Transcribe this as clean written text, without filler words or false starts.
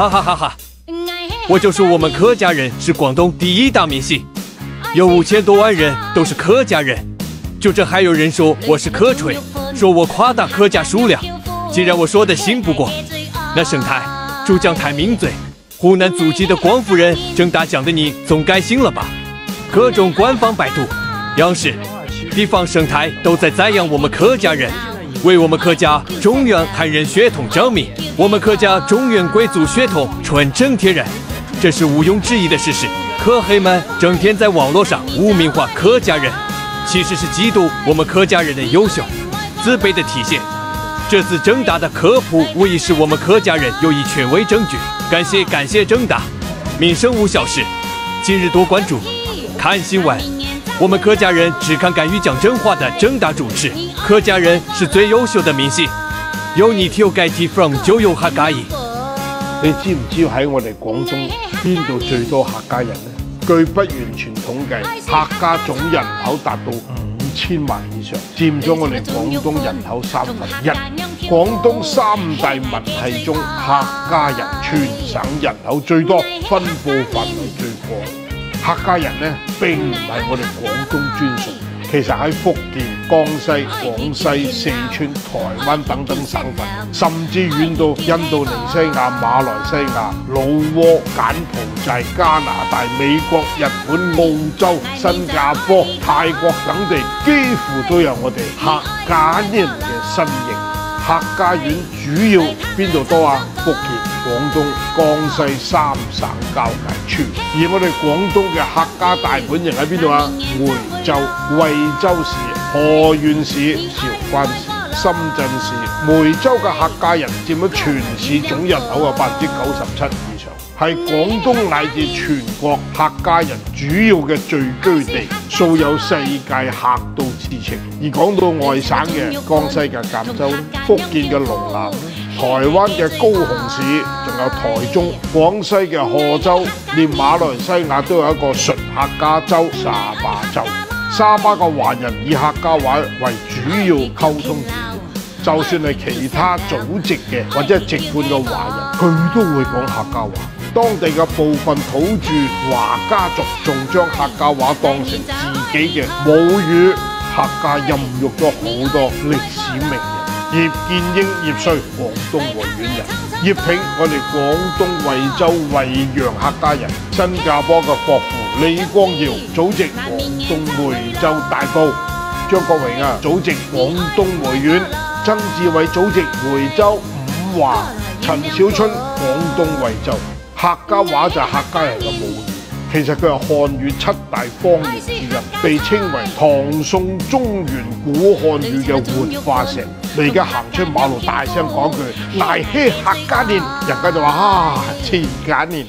哈哈哈哈！我就说我们客家人是广东第一大明星，有5000多万人都是客家人。就这还有人说我是客吹，说我夸大客家数量。既然我说的信不过，那省台、珠江台名嘴、湖南祖籍的光夫人郑大讲的你总该信了吧？各种官方百度、央视、地方省台都在赞扬我们客家人，为我们客家中原汉人血统证明，我们客家中原贵族血统纯正天然，这是毋庸置疑的事实。客黑们整天在网络上污名化客家人，其实是嫉妒我们客家人的优秀，自卑的体现。这次郑大的科普无疑是我们客家人有以权威证据，感谢郑大。民生无小事，今日多关注，看新闻。我们客家人只看敢于讲真话的郑大主持，客家人是最優秀的明星。有你挑計T from 就有客家人。你知唔知喺我哋廣東邊度最多客家人呢？據不完全統計，客家總人口達到5000萬以上，佔咗我哋廣東人口1/3。廣東3大民系中，客家人全省人口最多，分佈範圍最廣。客家人呢並唔係我哋廣東專屬，其實喺福建、江西、廣西、四川、台灣等等省份，甚至遠到印度尼西亞、馬來西亞、老撾、柬埔寨、加拿大、美國、日本、澳洲、新加坡、泰國等地，幾乎都有我哋客家人嘅身影。客家院主要邊度多啊？福建、廣東、江西3省交界處，而我哋廣東嘅客家大本營喺邊度啊？梅州、惠州市、河源市、韶關市、深圳市。梅州嘅客家人佔咗全市總人口嘅97%以上，係廣東乃至全國客家人主要嘅聚居地，素有世界客都之稱。而講到外省嘅江西嘅贛州、福建嘅龍南、台灣嘅高雄市，仲有台中、廣西嘅賀州，連馬來西亞都有一個純客家州沙巴州。沙巴嘅華人以客家話為主要溝通語言，就算係其他祖籍嘅或者係籍貫嘅華人，佢都會講客家話。當地嘅部分土著華家族仲將客家話當成自己嘅母語，客家孕育咗好多歷史名人。葉劍英、葉帥，廣東維園人；葉挺，我哋廣東惠州惠陽客家人；新加坡嘅霍父李光耀，祖籍廣東梅州大埔；張國榮啊，祖籍廣東維園；曾志偉，祖籍梅州五華；陳小春，廣東惠州。客家話就係客家人嘅母語。其實佢係漢語7大方言之一，被稱為唐宋中原古漢語嘅活化石。你而家行出馬路大聲講句"賴希客家年"，人家就話啊，前家年。